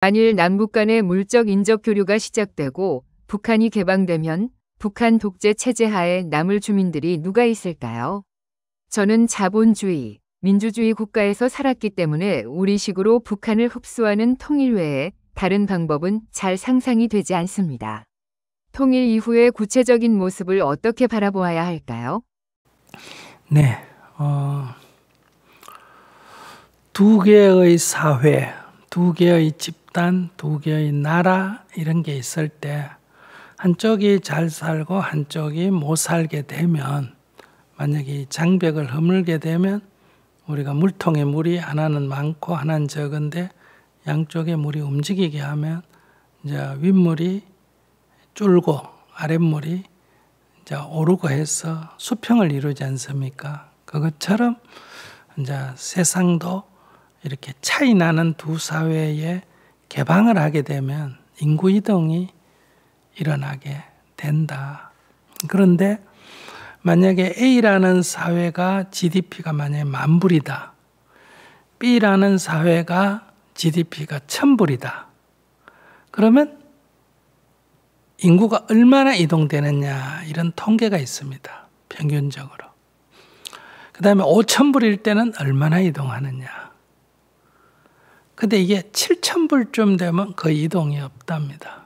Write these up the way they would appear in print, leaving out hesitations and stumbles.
만일 남북 간의 물적 인적 교류가 시작되고 북한이 개방되면 북한 독재 체제 하에 남을 주민들이 누가 있을까요? 저는 자본주의, 민주주의 국가에서 살았기 때문에 우리식으로 북한을 흡수하는 통일 외에 다른 방법은 잘 상상이 되지 않습니다. 통일 이후의 구체적인 모습을 어떻게 바라보아야 할까요? 네, 두 개의 사회, 두 개의 집단, 두 개의 나라 이런 게 있을 때 한쪽이 잘 살고 한쪽이 못 살게 되면, 만약에 장벽을 허물게 되면 우리가 물통에 물이 하나는 많고 하나는 적은데 양쪽에 물이 움직이게 하면 이제 윗물이 줄고 아랫물이 이제 오르고 해서 수평을 이루지 않습니까? 그것처럼 이제 세상도 이렇게 차이 나는 두 사회에 개방을 하게 되면 인구 이동이 일어나게 된다. 그런데 만약에 A라는 사회가 GDP가 만약에 10,000불이다. B라는 사회가 GDP가 1,000불이다. 그러면 인구가 얼마나 이동되느냐 이런 통계가 있습니다. 평균적으로. 그 다음에 5,000불일 때는 얼마나 이동하느냐. 근데 이게 7,000불쯤 되면 거의 이동이 없답니다.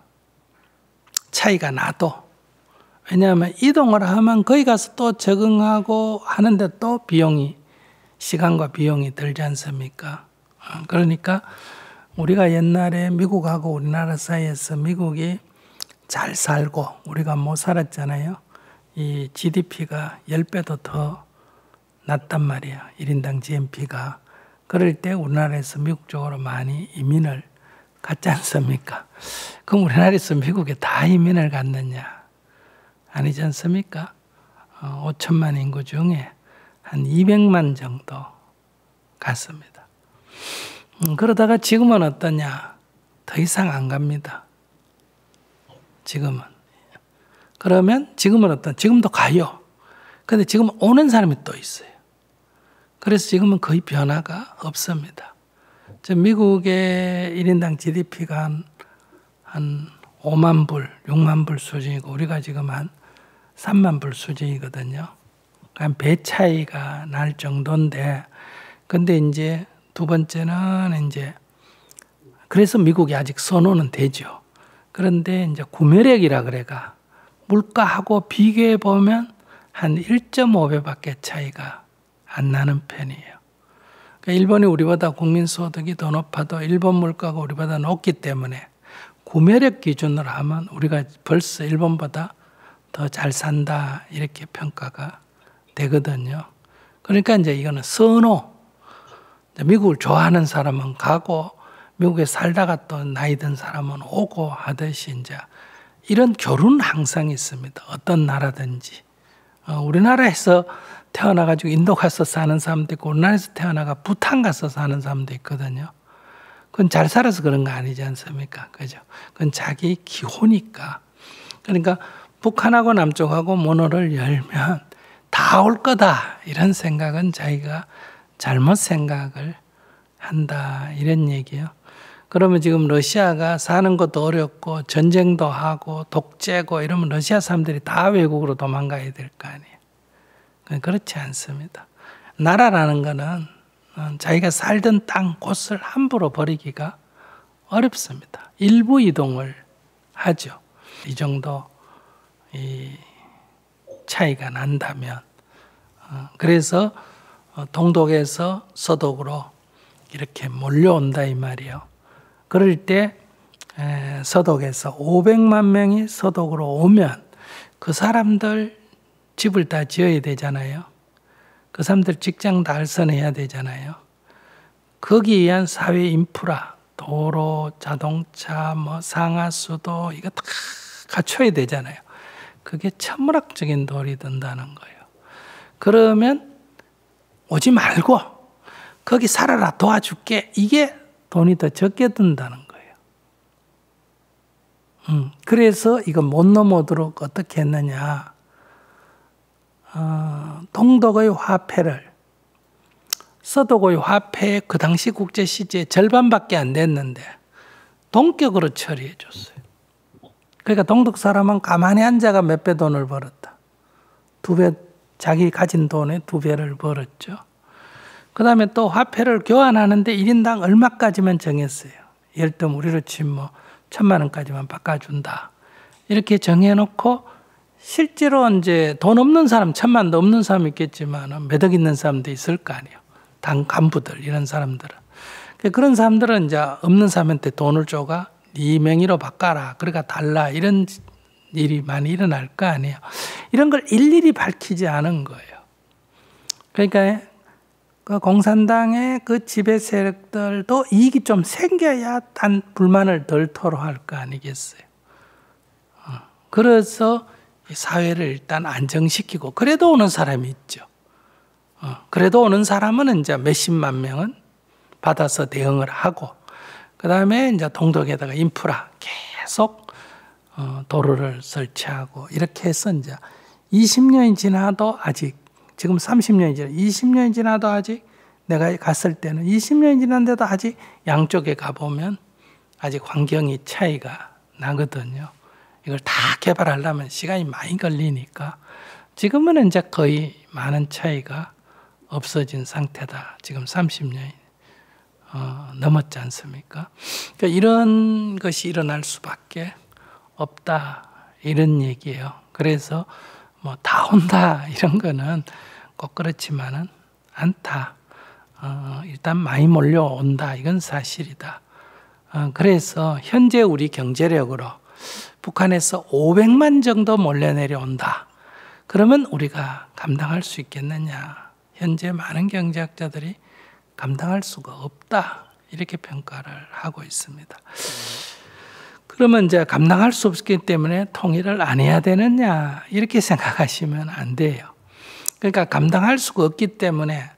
차이가 나도. 왜냐하면 이동을 하면 거기 가서 또 적응하고 하는데 또 시간과 비용이 들지 않습니까? 그러니까 우리가 옛날에 미국하고 우리나라 사이에서 미국이 잘 살고 우리가 못 살았잖아요. 이 GDP가 10배도 더 낮단 말이야. 1인당 GNP가. 그럴 때 우리나라에서 미국 쪽으로 많이 이민을 갔지 않습니까? 그럼 우리나라에서 미국에 다 이민을 갔느냐? 아니지 않습니까? 5천만 인구 중에 한 200만 정도 갔습니다. 그러다가 지금은 어떠냐? 더 이상 안 갑니다. 지금은. 그러면 지금은 지금도 가요. 근데 지금 오는 사람이 또 있어요. 그래서 지금은 거의 변화가 없습니다. 미국의 1인당 GDP가 한 5만 불, 6만 불 수준이고 우리가 지금 한 3만 불 수준이거든요. 한 배 차이가 날 정도인데, 근데 이제 두 번째는 이제 그래서 미국이 아직 선호는 되죠. 그런데 이제 구매력이라 그래가 물가하고 비교해 보면 한 1.5배밖에 차이가 안 나는 편이에요. 그러니까 일본이 우리보다 국민소득이 더 높아도 일본 물가가 우리보다 높기 때문에 구매력 기준으로 하면 우리가 벌써 일본보다 더 잘 산다 이렇게 평가가 되거든요. 그러니까 이제 이거는 선호. 미국을 좋아하는 사람은 가고 미국에 살다가 또 나이 든 사람은 오고 하듯이 이제 이런 교류는 항상 있습니다. 어떤 나라든지. 우리나라에서 태어나가지고 인도 가서 사는 사람도 있고 우리나라에서 태어나가 부탄 가서 사는 사람도 있거든요. 그건 잘 살아서 그런 거 아니지 않습니까? 그죠? 그건 자기 기호니까. 그러니까 북한하고 남쪽하고 문호를 열면 다 올 거다. 이런 생각은 자기가 잘못 생각을 한다. 이런 얘기예요. 그러면 지금 러시아가 사는 것도 어렵고 전쟁도 하고 독재고 이러면 러시아 사람들이 다 외국으로 도망가야 될 거 아니에요. 그렇지 않습니다. 나라라는 거는 자기가 살던 땅, 곳을 함부로 버리기가 어렵습니다. 일부 이동을 하죠. 이 정도 이 차이가 난다면. 그래서 동독에서 서독으로 이렇게 몰려온다 이 말이에요. 그럴 때 서독에서 500만 명이 서독으로 오면 그 사람들 집을 다 지어야 되잖아요. 그 사람들 직장 다 알선해야 되잖아요. 거기에 의한 사회 인프라, 도로, 자동차, 상하수도 이거 다 갖춰야 되잖아요. 그게 천문학적인 돈이 든다는 거예요. 그러면 오지 말고 거기 살아라 도와줄게. 이게 돈이 더 적게 든다는 거예요. 그래서 이거 못 넘어오도록 어떻게 했느냐. 동독의 화폐를 서독의 화폐의 그 당시 국제 시제의 절반밖에 안 됐는데 동격으로 처리해 줬어요. 그러니까 동독 사람은 가만히 앉아가 몇 배 돈을 벌었다. 2배, 자기 가진 돈의 2배를 벌었죠. 그 다음에 또 화폐를 교환하는데 1인당 얼마까지만 정했어요. 예를 들면 우리로 치면 뭐 1,000만 원까지만 바꿔준다. 이렇게 정해놓고 실제로 이제 돈 없는 사람, 1,000만 원 없는 사람 있겠지만 몇 억 있는 사람도 있을 거 아니에요. 당 간부들, 이런 사람들은. 그런 사람들은 이제 없는 사람한테 돈을 줘가 네 명의로 바꿔라. 그러니까 달라. 이런 일이 많이 일어날 거 아니에요. 이런 걸 일일이 밝히지 않은 거예요. 그러니까 그 공산당의 그 지배 세력들도 이익이 좀 생겨야 단 불만을 덜 토로할 거 아니겠어요. 그래서 사회를 일단 안정시키고 그래도 오는 사람이 있죠. 그래도 오는 사람은 이제 몇십만 명은 받아서 대응을 하고 그 다음에 이제 동독에다가 인프라 계속 도로를 설치하고 이렇게 해서 이제 20년이 지나도 아직 지금 30년이 지나 20년이 지나도 아직 내가 갔을 때는 20년이 지났는데도 아직 양쪽에 가보면 아직 환경이 차이가 나거든요. 이걸 다 개발하려면 시간이 많이 걸리니까 지금은 이제 거의 많은 차이가 없어진 상태다. 지금 30년이 넘었지 않습니까? 그러니까 이런 것이 일어날 수밖에 없다. 이런 얘기예요. 그래서 뭐 다 온다 이런 거는 꼭 그렇지만은 않다. 일단 많이 몰려온다. 이건 사실이다. 그래서 현재 우리 경제력으로 북한에서 500만 정도 몰려내려온다. 그러면 우리가 감당할 수 있겠느냐? 현재 많은 경제학자들이 감당할 수가 없다. 이렇게 평가를 하고 있습니다. 그러면 이제 감당할 수 없기 때문에 통일을 안 해야 되느냐? 이렇게 생각하시면 안 돼요. 그러니까 감당할 수가 없기 때문에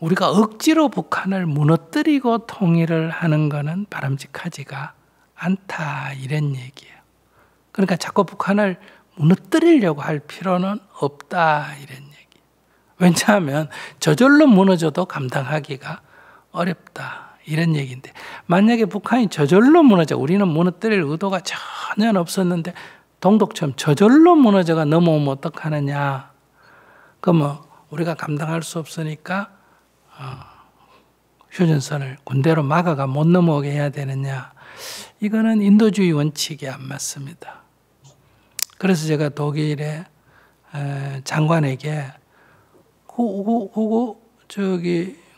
우리가 억지로 북한을 무너뜨리고 통일을 하는 것은 바람직하지가 않다. 이런 얘기예요. 그러니까 자꾸 북한을 무너뜨리려고 할 필요는 없다. 이런 얘기. 왜냐하면 저절로 무너져도 감당하기가 어렵다. 이런 얘기인데 만약에 북한이 저절로 무너져 우리는 무너뜨릴 의도가 전혀 없었는데 동독처럼 저절로 무너져가 넘어오면 어떡하느냐. 그러면 우리가 감당할 수 없으니까 휴전선을 군대로 막아가 못 넘어오게 해야 되느냐. 이거는 인도주의 원칙에 안 맞습니다. 그래서 제가 독일의 장관에게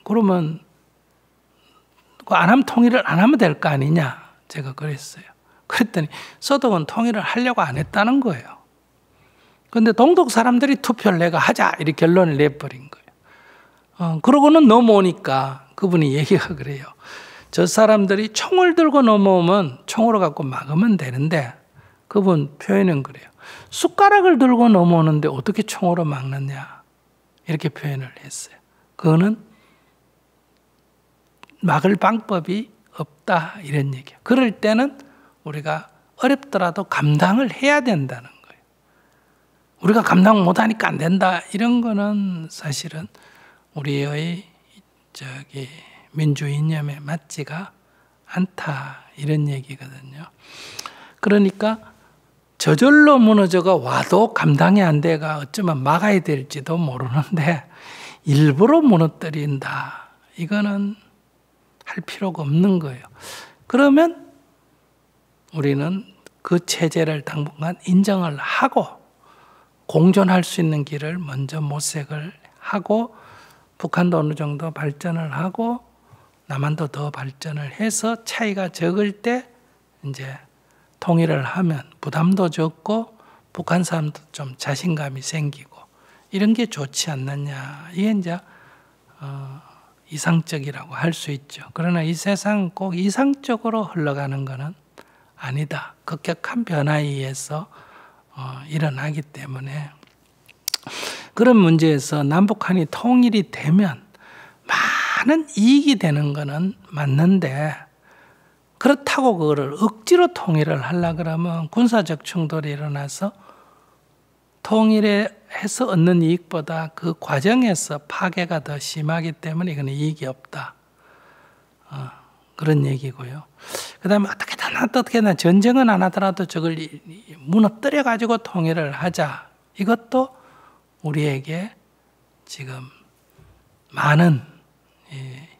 그러면 안 하면 통일을 안 하면 될 거 아니냐. 제가 그랬어요. 그랬더니 서독은 통일을 하려고 안 했다는 거예요. 그런데 동독 사람들이 투표를 내가 하자 이렇게 결론을 내버린 거예요. 그러고는 넘어오니까 그분이 얘기가 그래요. 저 사람들이 총을 들고 넘어오면 총으로 갖고 막으면 되는데 그분 표현은 그래요. 숟가락을 들고 넘어오는데 어떻게 총으로 막느냐. 이렇게 표현을 했어요. 그거는 막을 방법이 없다. 이런 얘기예요. 그럴 때는 우리가 어렵더라도 감당을 해야 된다는 거예요. 우리가 감당 못하니까 안 된다. 이런 거는 사실은 우리의 민주 이념에 맞지가 않다. 이런 얘기거든요. 그러니까 저절로 무너져가 와도 감당이 안 돼가 어쩌면 막아야 될지도 모르는데 일부러 무너뜨린다. 이거는 할 필요가 없는 거예요. 그러면 우리는 그 체제를 당분간 인정을 하고 공존할 수 있는 길을 먼저 모색을 하고 북한도 어느 정도 발전을 하고 남한도 더 발전을 해서 차이가 적을 때 이제 통일을 하면 부담도 적고 북한 사람도 좀 자신감이 생기고 이런 게 좋지 않느냐. 이게 이제 이상적이라고 할 수 있죠. 그러나 이 세상 꼭 이상적으로 흘러가는 것은 아니다. 급격한 변화에 의해서 일어나기 때문에 그런 문제에서 남북한이 통일이 되면 많은 이익이 되는 것은 맞는데 그렇다고 그거를 억지로 통일을 하려고 그러면 군사적 충돌이 일어나서 통일해서 얻는 이익보다 그 과정에서 파괴가 더 심하기 때문에 이건 이익이 없다. 그런 얘기고요. 그 다음에 어떻게든 전쟁은 안 하더라도 저걸 무너뜨려 가지고 통일을 하자. 이것도 우리에게 지금 많은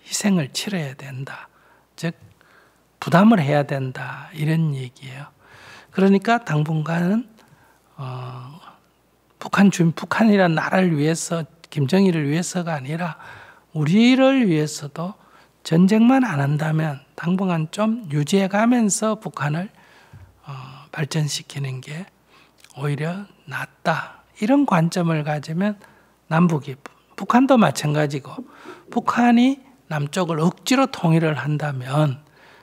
희생을 치러야 된다. 즉 부담을 해야 된다. 이런 얘기예요. 그러니까 당분간은 북한이라는 나라를 위해서, 김정일을 위해서가 아니라 우리를 위해서도 전쟁만 안 한다면 당분간 좀 유지해 가면서 북한을 발전시키는 게 오히려 낫다. 이런 관점을 가지면 남북이, 북한도 마찬가지고, 북한이 남쪽을 억지로 통일을 한다면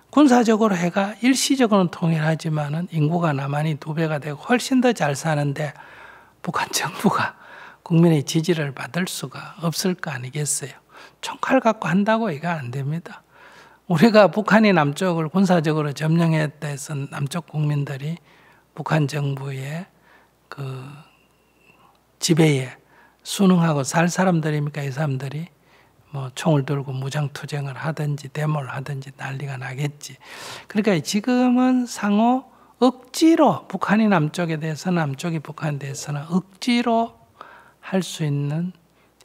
군사적으로 해가 일시적으로는 통일하지만은 인구가 남한이 2배가 되고 훨씬 더 잘 사는데 북한 정부가 국민의 지지를 받을 수가 없을 거 아니겠어요. 총칼 갖고 한다고 이거 안 됩니다. 우리가 북한이 남쪽을 군사적으로 점령했다 해서 남쪽 국민들이 북한 정부의 그 지배에 순응하고 살 사람들입니까? 이 사람들이 뭐 총을 들고 무장투쟁을 하든지 데모를 하든지 난리가 나겠지. 그러니까 지금은 상호 억지로 북한이 남쪽에 대해서는, 남쪽이 북한에 대해서는 억지로 할 수 있는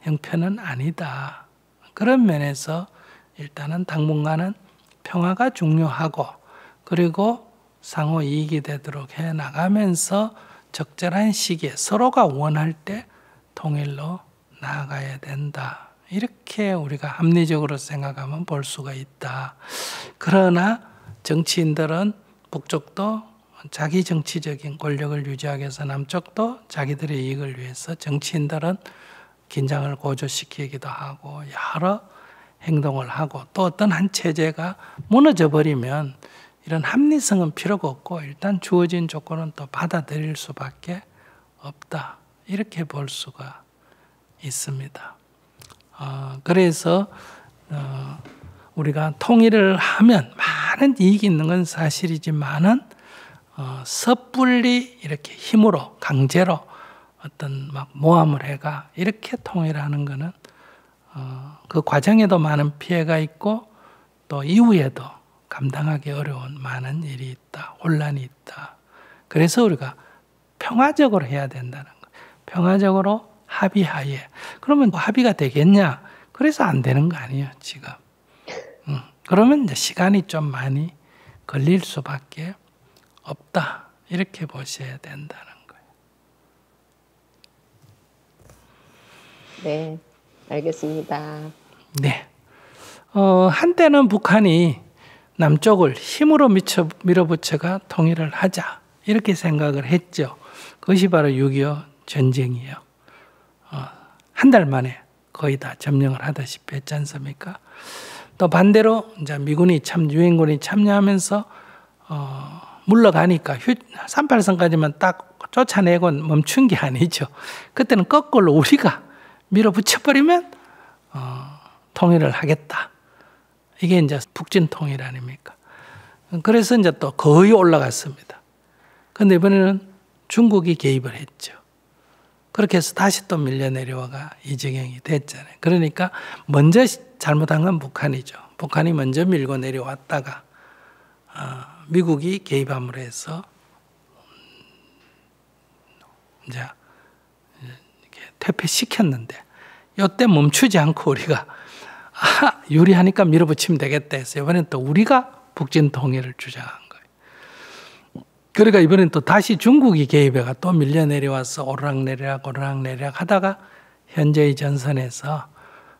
형편은 아니다. 그런 면에서 일단은 당분간은 평화가 중요하고, 그리고 상호 이익이 되도록 해 나가면서 적절한 시기에 서로가 원할 때 통일로 나아가야 된다. 이렇게 우리가 합리적으로 생각하면 볼 수가 있다. 그러나 정치인들은 북쪽도 자기 정치적인 권력을 유지하기 위해서, 남쪽도 자기들의 이익을 위해서 정치인들은 긴장을 고조시키기도 하고 여러 행동을 하고, 또 어떤 한 체제가 무너져 버리면 이런 합리성은 필요가 없고 일단 주어진 조건은 또 받아들일 수밖에 없다. 이렇게 볼 수가 있습니다. 그래서 우리가 통일을 하면 많은 이익이 있는 건 사실이지만은 섣불리 이렇게 힘으로 강제로 어떤 막 모함을 해가 이렇게 통일하는 거는 그 과정에도 많은 피해가 있고 또 이후에도 감당하기 어려운 많은 일이 있다, 혼란이 있다. 그래서 우리가 평화적으로 해야 된다는 거예요. 평화적으로 합의하에. 그러면 뭐 합의가 되겠냐? 그래서 안 되는 거 아니에요, 지금. 그러면 이제 시간이 좀 많이 걸릴 수밖에 없다. 이렇게 보셔야 된다는 거예요. 네, 알겠습니다. 네. 한때는 북한이 남쪽을 힘으로 밀어붙여가 통일을 하자. 이렇게 생각을 했죠. 그것이 바로 6.25 전쟁이에요. 한 달 만에 거의 다 점령을 하다시피 했지 않습니까? 또 반대로 이제 미군이 유엔군이 참여하면서 물러가니까 38선까지만 딱 쫓아내고 멈춘 게 아니죠. 그때는 거꾸로 우리가 밀어붙여버리면 통일을 하겠다. 이게 이제 북진 통일 아닙니까? 그래서 이제 또 거의 올라갔습니다. 그런데 이번에는 중국이 개입을 했죠. 그렇게 해서 다시 또 밀려 내려와가 이 지경이 됐잖아요. 그러니까 먼저 잘못한 건 북한이죠. 북한이 먼저 밀고 내려왔다가 미국이 개입함으로 해서 이제 이렇게 퇴폐시켰는데 이때 멈추지 않고 우리가 유리하니까 밀어붙이면 되겠다 해서 이번엔 또 우리가 북진 통일을 주장한 거예요. 그러니까 이번엔 또 다시 중국이 개입해가 또 밀려 내려와서 오르락내리락 하다가 현재의 전선에서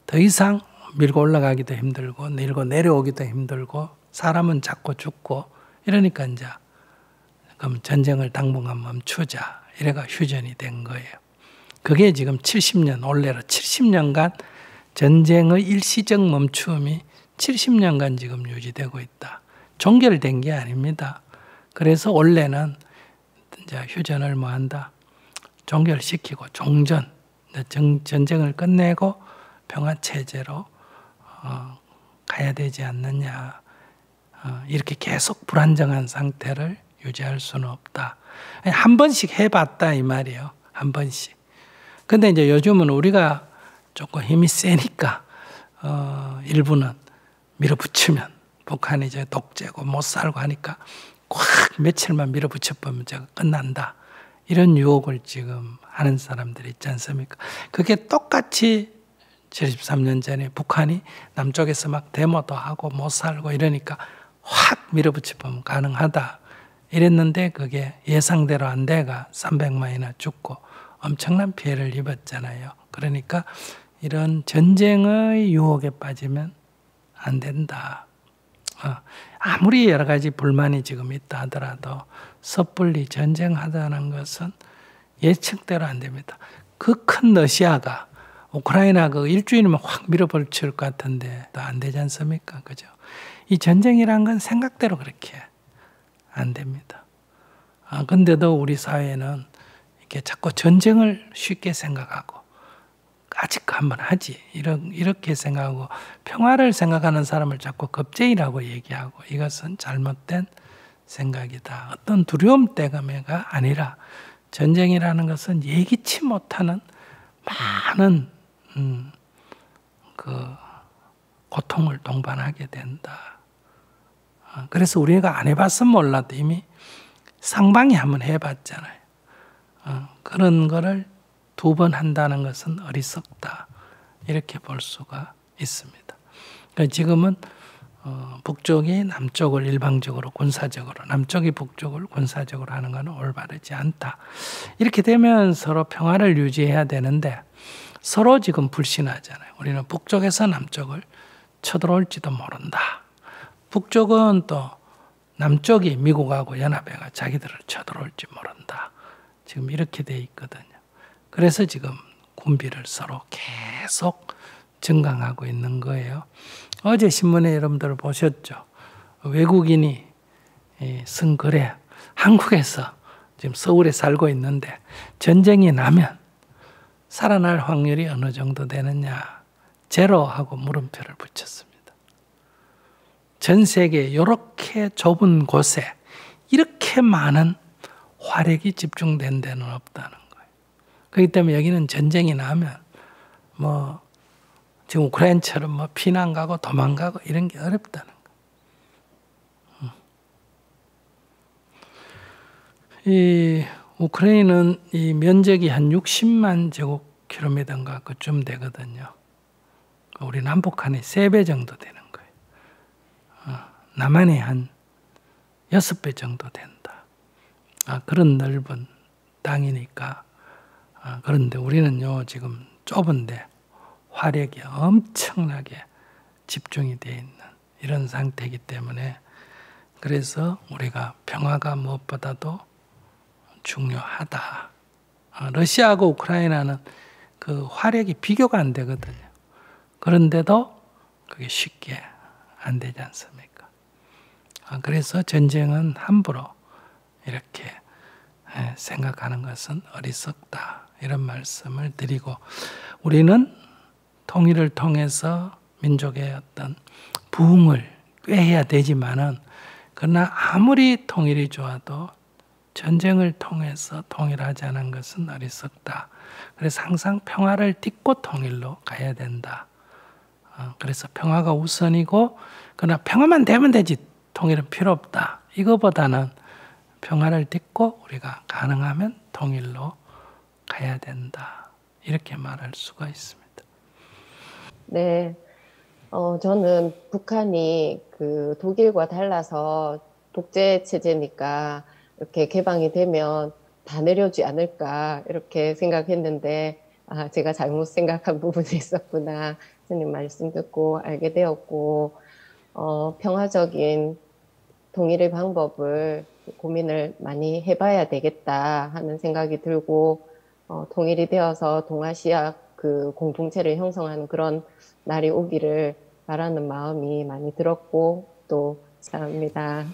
더 이상 밀고 올라가기도 힘들고 밀고 내려오기도 힘들고 사람은 자꾸 죽고 이러니까 이제 그럼 전쟁을 당분간 멈추자 이래가 휴전이 된 거예요. 그게 지금 70년 올해로 70년간 전쟁의 일시적 멈춤이 70년간 지금 유지되고 있다. 종결된 게 아닙니다. 그래서 원래는 이제 휴전을 뭐 한다? 종결시키고 종전, 전쟁을 끝내고 평화체제로 가야 되지 않느냐. 이렇게 계속 불안정한 상태를 유지할 수는 없다. 한 번씩 해봤다 이 말이에요. 한 번씩. 근데 이제 요즘은 우리가 조금 힘이 세니까 일부는 밀어붙이면 북한이 이제 독재고 못 살고 하니까 꽉 며칠만 밀어붙여 보면 제가 끝난다. 이런 유혹을 지금 하는 사람들이 있지 않습니까? 그게 똑같이 73년 전에 북한이 남쪽에서 막 데모도 하고 못 살고 이러니까 확 밀어붙여 보면 가능하다. 이랬는데 그게 예상대로 안 돼가 300만이나 죽고 엄청난 피해를 입었잖아요. 그러니까 이런 전쟁의 유혹에 빠지면 안 된다. 아무리 여러 가지 불만이 지금 있다 하더라도 섣불리 전쟁하자는 것은 예측대로 안 됩니다. 그 큰 러시아가 우크라이나 그 일주일이면 확 밀어버릴 것 같은데 또 안 되지 않습니까? 그죠? 이 전쟁이란 건 생각대로 그렇게 안 됩니다. 근데도 우리 사회는 이렇게 자꾸 전쟁을 쉽게 생각하고 아직 한번 하지 이렇게 생각하고 평화를 생각하는 사람을 자꾸 겁쟁이라고 얘기하고 이것은 잘못된 생각이다. 어떤 두려움 때문에가 아니라 전쟁이라는 것은 예기치 못하는 많은 그 고통을 동반하게 된다. 그래서 우리가 안 해봤으면 몰라도 이미 상방이 한번 해봤잖아요. 그런 거를 2번 한다는 것은 어리석다. 이렇게 볼 수가 있습니다. 그러니까 지금은 북쪽이 남쪽을 일방적으로 군사적으로, 남쪽이 북쪽을 군사적으로 하는 것은 올바르지 않다. 이렇게 되면 서로 평화를 유지해야 되는데 서로 지금 불신하잖아요. 우리는 북쪽에서 남쪽을 쳐들어올지도 모른다. 북쪽은 또 남쪽이 미국하고 연합회가 자기들을 쳐들어올지 모른다. 지금 이렇게 돼 있거든요. 그래서 지금 군비를 서로 계속 증강하고 있는 거예요. 어제 신문에 여러분들 보셨죠? 외국인이 쓴 글에 한국에서 지금 서울에 살고 있는데 전쟁이 나면 살아날 확률이 어느 정도 되느냐? 제로하고 물음표를 붙였습니다. 전 세계 이렇게 좁은 곳에 이렇게 많은 화력이 집중된 데는 없다는 거예요. 그렇기 때문에 여기는 전쟁이 나면 지금 우크라이나처럼 피난 가고 도망가고 이런 게 어렵다는 거예요. 이 우크라이나는 이 면적이 한 60만 제곱킬로미터인가 그쯤 되거든요. 우리 남북한의 3배 정도 되는 거예요. 남한이 한 6배 정도 된다. 그런 넓은 땅이니까. 그런데 우리는요 지금 좁은데 화력이 엄청나게 집중이 되어 있는 이런 상태이기 때문에 그래서 우리가 평화가 무엇보다도 중요하다. 러시아하고 우크라이나는 그 화력이 비교가 안 되거든요. 그런데도 그게 쉽게 안 되지 않습니까? 그래서 전쟁은 함부로 이렇게 생각하는 것은 어리석다. 이런 말씀을 드리고 우리는 통일을 통해서 민족의 어떤 부흥을 꾀해야 되지만은 그러나 아무리 통일이 좋아도 전쟁을 통해서 통일하자는 것은 어리석다. 그래서 항상 평화를 딛고 통일로 가야 된다. 그래서 평화가 우선이고 그러나 평화만 되면 되지 통일은 필요 없다. 이거보다는 평화를 딛고 우리가 가능하면 통일로 가야 된다. 이렇게 말할 수가 있습니다. 네. 저는 북한이 그 독일과 달라서 독재 체제니까 이렇게 개방이 되면 다 내려오지 않을까 이렇게 생각했는데 제가 잘못 생각한 부분이 있었구나. 스님 말씀 듣고 알게 되었고 평화적인 통일의 방법을 고민을 많이 해봐야 되겠다 하는 생각이 들고 통일이 되어서 동아시아 그 공동체를 형성하는 그런 날이 오기를 바라는 마음이 많이 들었고 또 감사합니다.